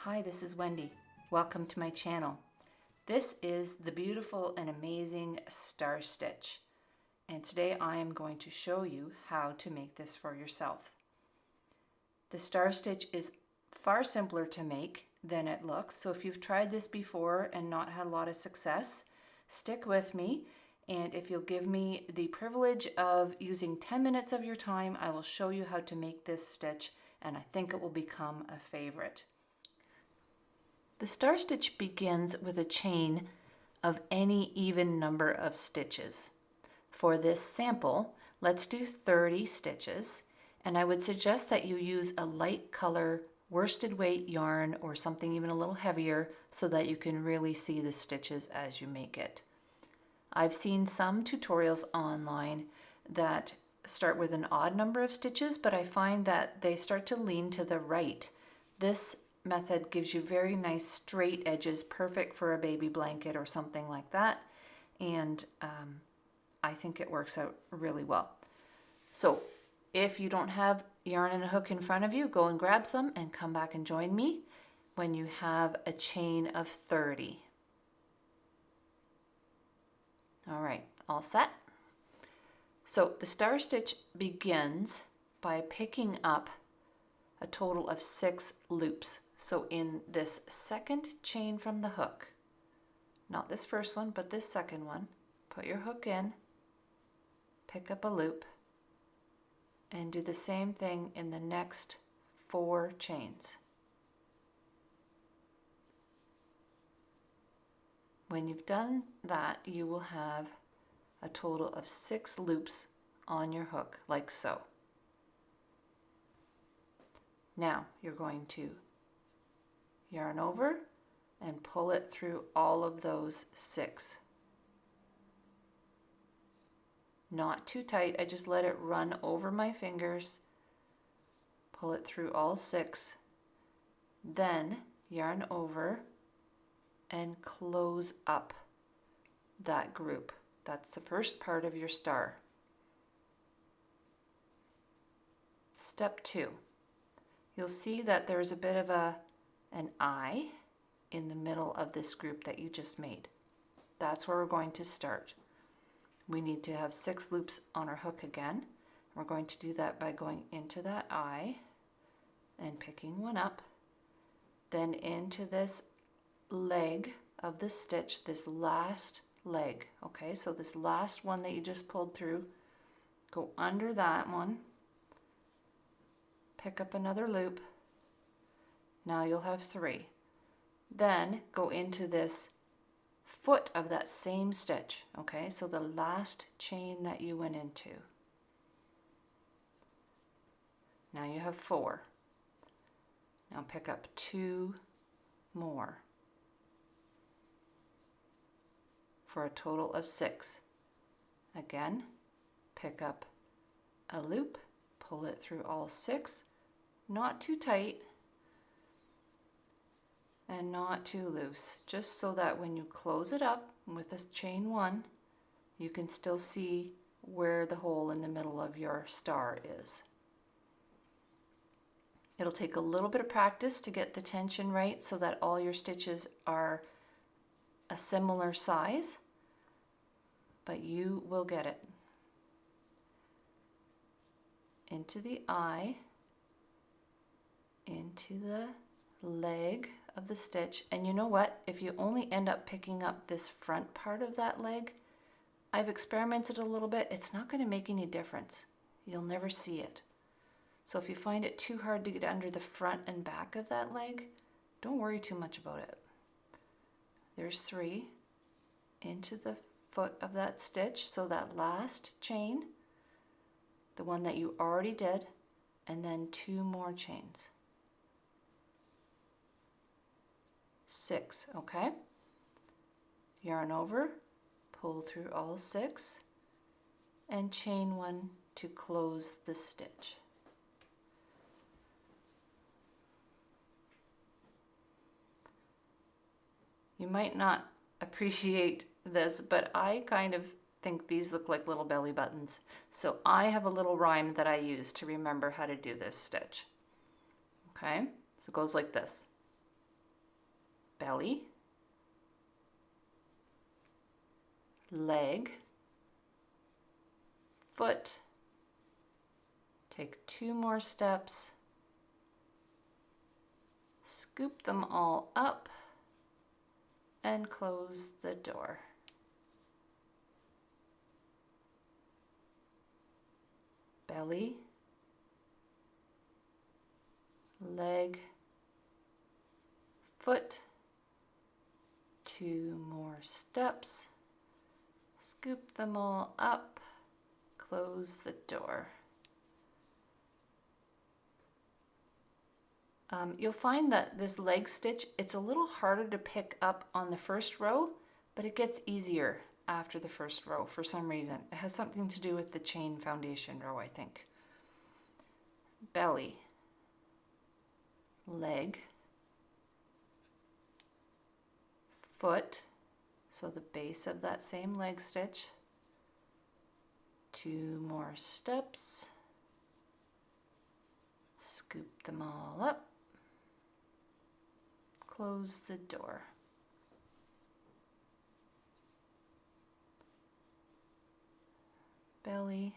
Hi, this is Wendy. Welcome to my channel. This is the beautiful and amazing star stitch, and today I am going to show you how to make this for yourself. The star stitch is far simpler to make than it looks, so if you've tried this before and not had a lot of success, stick with me, and if you'll give me the privilege of using 10 minutes of your time, I will show you how to make this stitch, and I think it will become a favorite. The star stitch begins with a chain of any even number of stitches. For this sample, let's do 30 stitches, and I would suggest that you use a light color worsted weight yarn or something even a little heavier so that you can really see the stitches as you make it. I've seen some tutorials online that start with an odd number of stitches, but I find that they start to lean to the right. This method gives you very nice straight edges, perfect for a baby blanket or something like that, and I think it works out really well. So if you don't have yarn and a hook in front of you, go and grab some and come back and join me when you have a chain of 30. All right, all set? So the star stitch begins by picking up a total of 6 loops. So in this second chain from the hook, not this first one, but this second one, put your hook in, pick up a loop, and do the same thing in the next 4 chains. When you've done that, you will have a total of 6 loops on your hook, like so. Now you're going to yarn over and pull it through all of those 6. Not too tight, I just let it run over my fingers, pull it through all 6, then yarn over and close up that group. That's the first part of your star. Step 2. You'll see that there's a bit of an eye in the middle of this group that you just made. That's where we're going to start. We need to have 6 loops on our hook again. We're going to do that by going into that eye and picking one up, then into this leg of the stitch, this last leg. Okay, so this last one that you just pulled through, go under that one, pick up another loop. Now you'll have 3. Then go into this foot of that same stitch. Okay, so the last chain that you went into. Now you have 4. Now pick up 2 more for a total of 6. Again, pick up a loop, pull it through all 6, not too tight and not too loose, just so that when you close it up with this chain 1, you can still see where the hole in the middle of your star is. It'll take a little bit of practice to get the tension right so that all your stitches are a similar size, but you will get it. Into the eye, into the leg of the stitch, and you know what? If you only end up picking up this front part of that leg, I've experimented a little bit, it's not going to make any difference. You'll never see it. So if you find it too hard to get under the front and back of that leg, don't worry too much about it. There's 3 into the foot of that stitch, so that last chain, the one that you already did, and then 2 more chains. 6, okay? Yarn over, pull through all 6, and chain 1 to close the stitch. You might not appreciate this, but I kind of think these look like little belly buttons. So I have a little rhyme that I use to remember how to do this stitch. Okay, so it goes like this. belly, leg, foot, take 2 more steps, scoop them all up, and close the door. Belly, leg, foot, 2 more steps, scoop them all up, close the door. You'll find that this leg stitch, it's a little harder to pick up on the first row, but it gets easier after the first row for some reason. It has something to do with the chain foundation row, I think. Belly, leg, foot, so the base of that same leg stitch, 2 more steps, scoop them all up, close the door. Belly,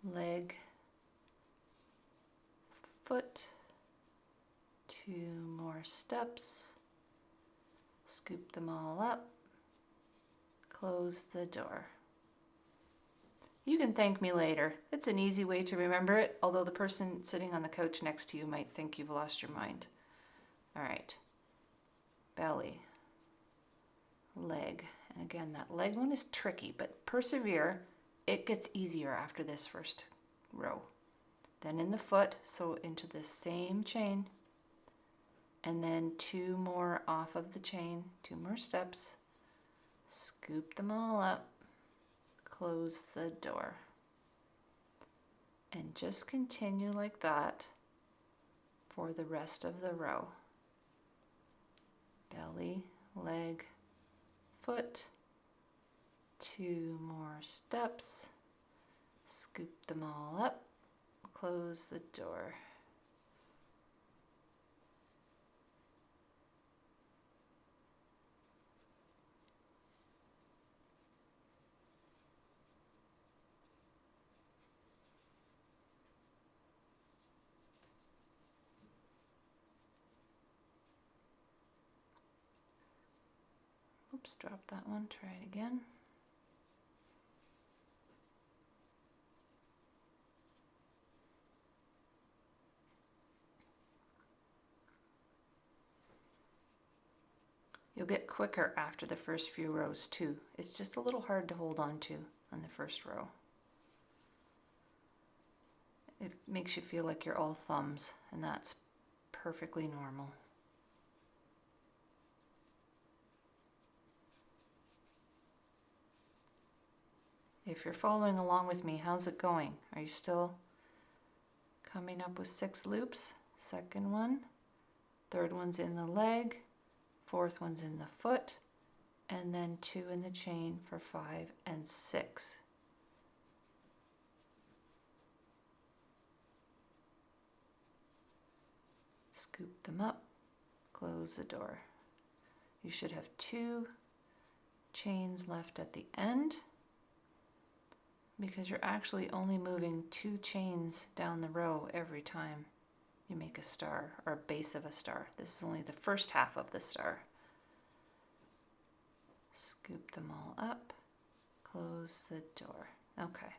leg, foot, 2 more steps, scoop them all up, close the door. You can thank me later. It's an easy way to remember it, although the person sitting on the couch next to you might think you've lost your mind. All right, belly, leg, and again, that leg one is tricky, but persevere. It gets easier after this first row. Then in the foot, so into the same chain, and then 2 more off of the chain, 2 more steps, scoop them all up, close the door, and just continue like that for the rest of the row. Belly, leg, foot, 2 more steps, scoop them all up, close the door. Oops, drop that one, try it again. You'll get quicker after the first few rows too. It's just a little hard to hold on to on the first row. It makes you feel like you're all thumbs, and that's perfectly normal. If you're following along with me, how's it going? Are you still coming up with 6 loops? Second one, third one's in the leg, fourth one's in the foot, and then 2 in the chain for 5 and 6. Scoop them up, close the door. You should have 2 chains left at the end, because you're actually only moving 2 chains down the row every time you make a star, or a base of a star. This is only the first half of the star. Scoop them all up, close the door. Okay,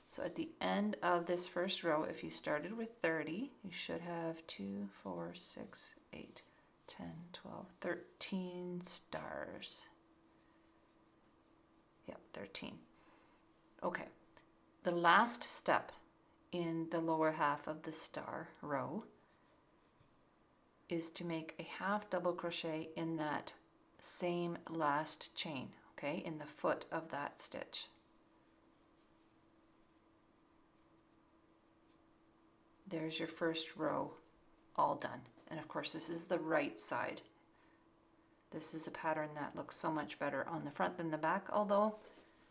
so at the end of this first row, if you started with 30, you should have 2, 4, 6, 8, 10, 12, 13 stars. Yep, 13. Okay, the last step in the lower half of the star row is to make a half double crochet in that same last chain, okay, in the foot of that stitch. There's your first row all done. And of course, this is the right side. This is a pattern that looks so much better on the front than the back, although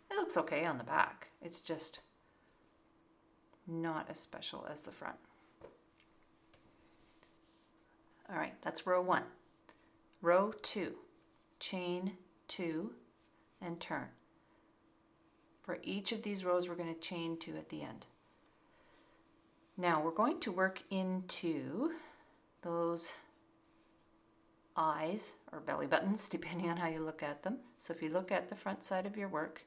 it looks okay on the back. It's just not as special as the front. All right, that's row 1. Row 2, chain 2 and turn. For each of these rows, we're going to chain 2 at the end. Now we're going to work into those eyes or belly buttons, depending on how you look at them. So if you look at the front side of your work,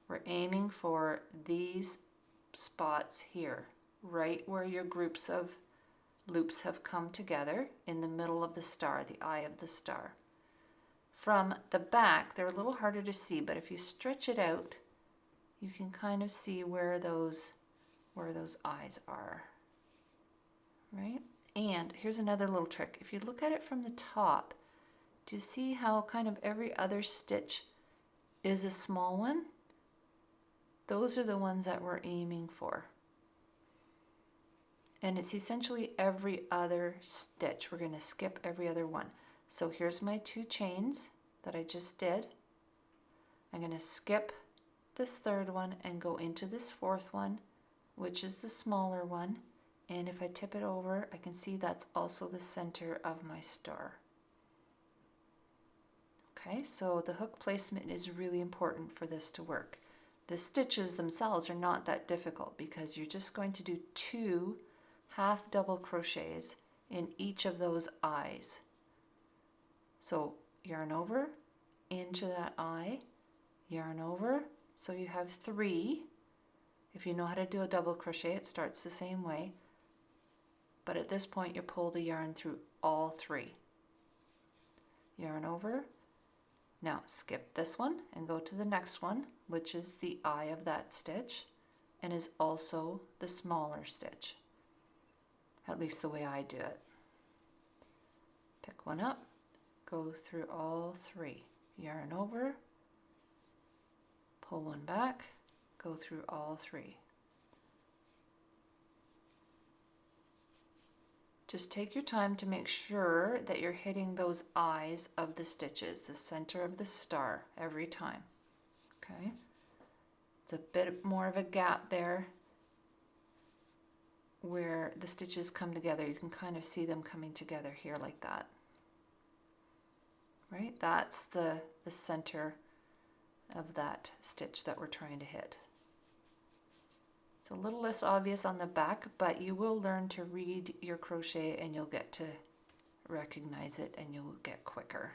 we're aiming for these spots here, right where your groups of loops have come together in the middle of the star, the eye of the star. From the back, they're a little harder to see, but if you stretch it out, you can kind of see where those eyes are, right? And here's another little trick. If you look at it from the top, do you see how kind of every other stitch is a small one? Those are the ones that we're aiming for. And it's essentially every other stitch. We're going to skip every other one. So here's my 2 chains that I just did. I'm going to skip this 3rd one and go into this 4th one, which is the smaller one. And if I tip it over, I can see that's also the center of my star. Okay, so the hook placement is really important for this to work. The stitches themselves are not that difficult because you're just going to do 2 half double crochets in each of those eyes. So yarn over into that eye, yarn over, so you have 3. If you know how to do a double crochet, it starts the same way, but at this point you pull the yarn through all 3. Yarn over. Now skip this one and go to the next one, which is the eye of that stitch and is also the smaller stitch, at least the way I do it. Pick one up, go through all 3, yarn over, pull one back, go through all 3. Just take your time to make sure that you're hitting those eyes of the stitches, the center of the star, every time. Okay? It's a bit more of a gap there where the stitches come together. You can kind of see them coming together here like that. Right? That's the center of that stitch that we're trying to hit. It's a little less obvious on the back, but you will learn to read your crochet and you'll get to recognize it and you'll get quicker.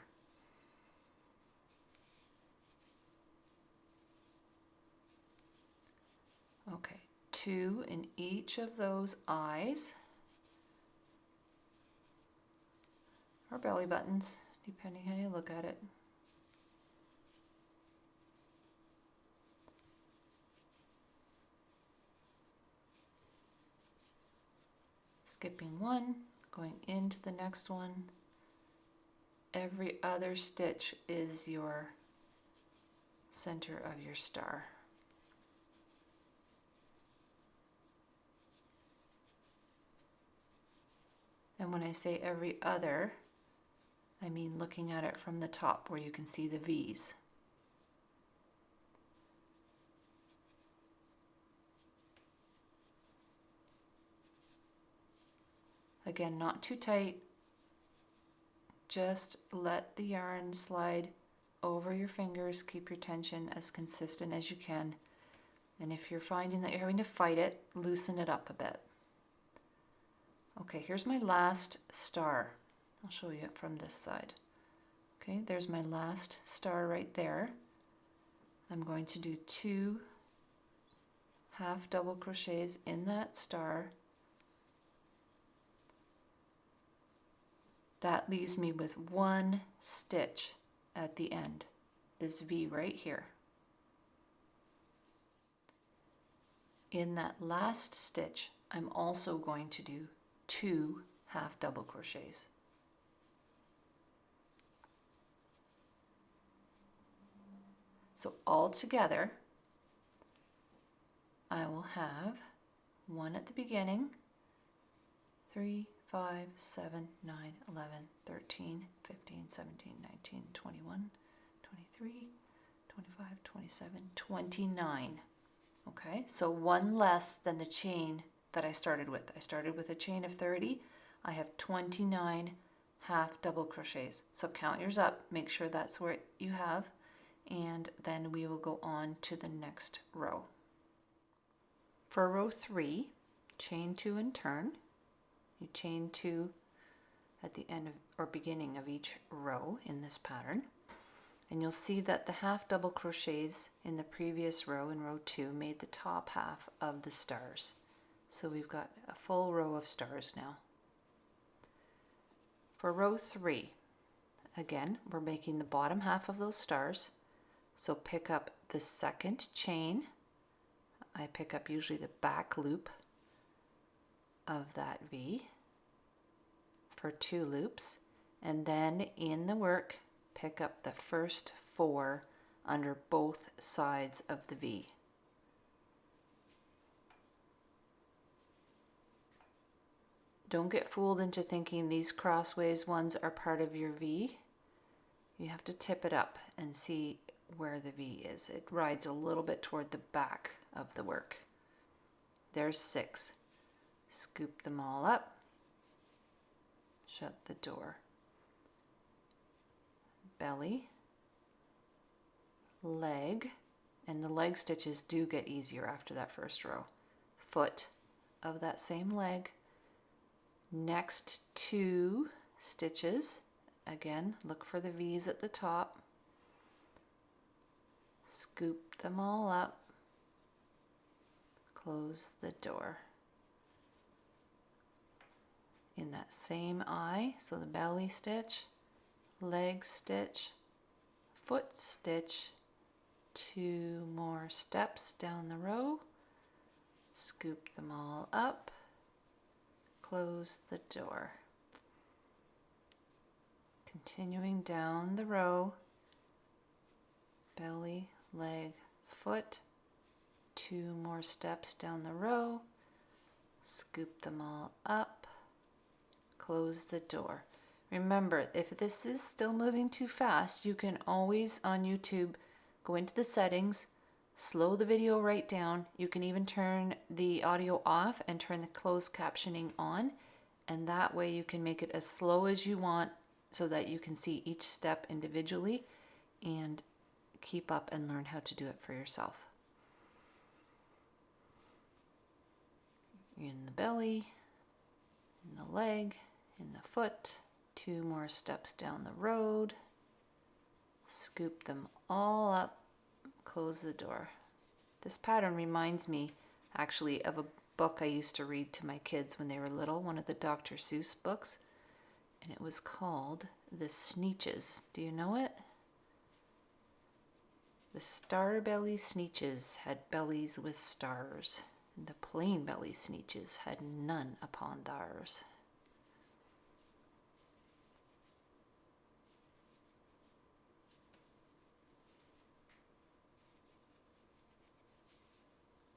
Okay, 2 in each of those eyes, or belly buttons, depending how you look at it. Skipping one, going into the next one. Every other stitch is your center of your star. And when I say every other, I mean looking at it from the top where you can see the V's. Again, not too tight. Just let the yarn slide over your fingers. Keep your tension as consistent as you can. And if you're finding that you're having to fight it, loosen it up a bit. Okay, here's my last star. I'll show you it from this side. Okay, there's my last star right there. I'm going to do 2 half double crochets in that star. That leaves me with 1 stitch at the end, this V right here. In that last stitch, I'm also going to do 2 half double crochets. So all together, I will have 1 at the beginning, 3, 5, 7, 9, 11, 13, 15, 17, 19, 21, 23, 25, 27, 29. Okay, so 1 less than the chain that I started with. I started with a chain of 30. I have 29 half double crochets. So count yours up, make sure that's where you have, and then we will go on to the next row. For row 3, chain 2 and turn. You chain 2 at the end of, or beginning of each row in this pattern, and you'll see that the half double crochets in the previous row, in row 2, made the top half of the stars. So we've got a full row of stars now. For row 3, again, we're making the bottom half of those stars. So pick up the second chain. I pick up usually the back loop of that V for 2 loops, and then in the work pick up the first 4 under both sides of the V. Don't get fooled into thinking these crossways ones are part of your V. You have to tip it up and see where the V is. It rides a little bit toward the back of the work. There's 6. Scoop them all up. Shut the door. Belly, leg, and the leg stitches do get easier after that first row. Foot of that same leg. Next 2 stitches, again, look for the V's at the top. Scoop them all up. Close the door. In that same eye, so the belly stitch, leg stitch, foot stitch, 2 more steps down the row, scoop them all up, close the door. Continuing down the row, belly, leg, foot, 2 more steps down the row, scoop them all up, close the door. Remember, if this is still moving too fast, you can always on YouTube go into the settings, slow the video right down. You can even turn the audio off and turn the closed captioning on, and that way you can make it as slow as you want so that you can see each step individually and keep up and learn how to do it for yourself. In the belly, in the leg, in the foot, 2 more steps down the road, scoop them all up, close the door. This pattern reminds me actually of a book I used to read to my kids when they were little, one of the Dr. Seuss books, and it was called The Sneetches. Do you know it? The star belly sneetches had bellies with stars, and the plain belly sneetches had none upon theirs.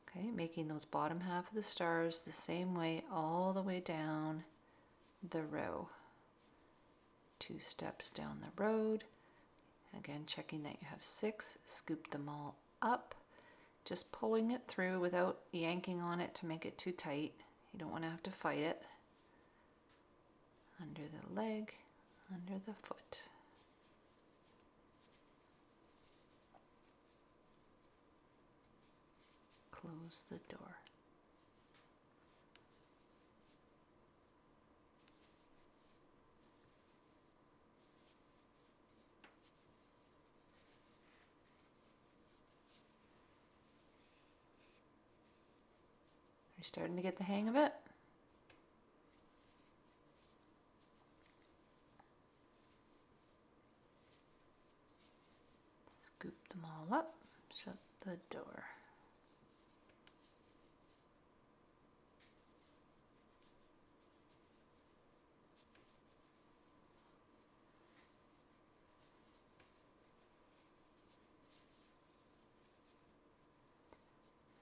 Okay, making those bottom half of the stars the same way all the way down the row. 2 steps down the road. Again, checking that you have 6. Scoop them all up. Just pulling it through without yanking on it to make it too tight. You don't want to have to fight it. Under the leg, under the foot. Close the door. You're starting to get the hang of it? Scoop them all up, shut the door.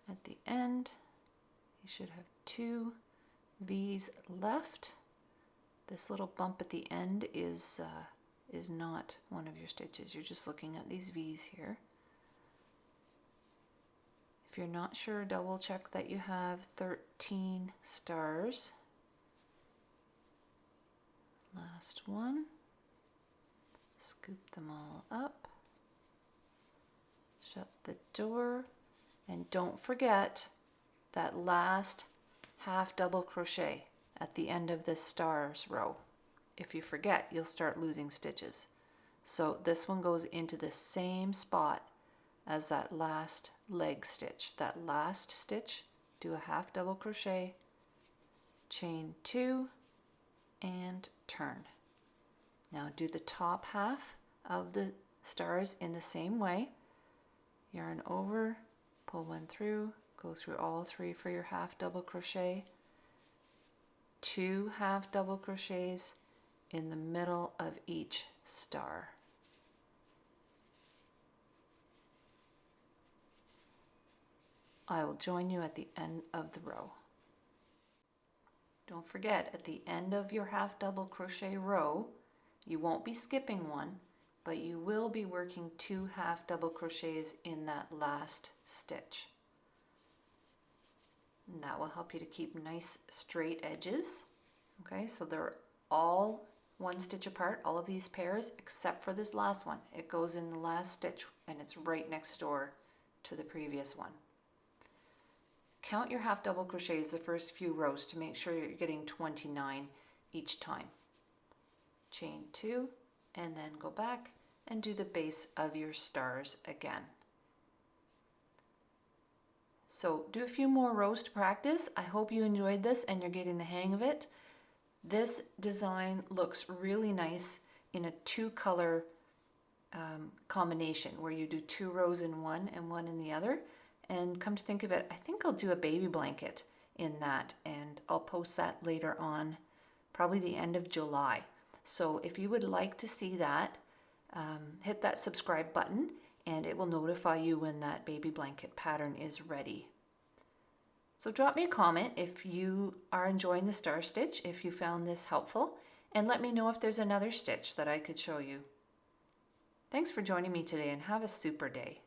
At the end, you should have 2 V's left. This little bump at the end is not one of your stitches. You're just looking at these V's here. If you're not sure, double check that you have 13 stars. Last one. Scoop them all up. Shut the door. And don't forget that last half double crochet at the end of this stars row. If you forget, you'll start losing stitches. So this one goes into the same spot as that last leg stitch. That last stitch, do a half double crochet, chain 2, and turn. Now do the top half of the stars in the same way. Yarn over, pull one through, go through all 3 for your half double crochet, 2 half double crochets in the middle of each star. I will join you at the end of the row. Don't forget, at the end of your half double crochet row, you won't be skipping one, but you will be working 2 half double crochets in that last stitch. And that will help you to keep nice straight edges. Okay, so they're all 1 stitch apart, all of these pairs, except for this last one. It goes in the last stitch and it's right next door to the previous one. Count your half double crochets the first few rows to make sure you're getting 29 each time. Chain 2 and then go back and do the base of your stars again. So do a few more rows to practice. I hope you enjoyed this and you're getting the hang of it. This design looks really nice in a 2-color combination where you do 2 rows in one and one in the other. And come to think of it, I think I'll do a baby blanket in that, and I'll post that later on, probably the end of July. So if you would like to see that, hit that subscribe button and it will notify you when that baby blanket pattern is ready. So drop me a comment if you are enjoying the star stitch, if you found this helpful, and let me know if there's another stitch that I could show you. Thanks for joining me today and have a super day.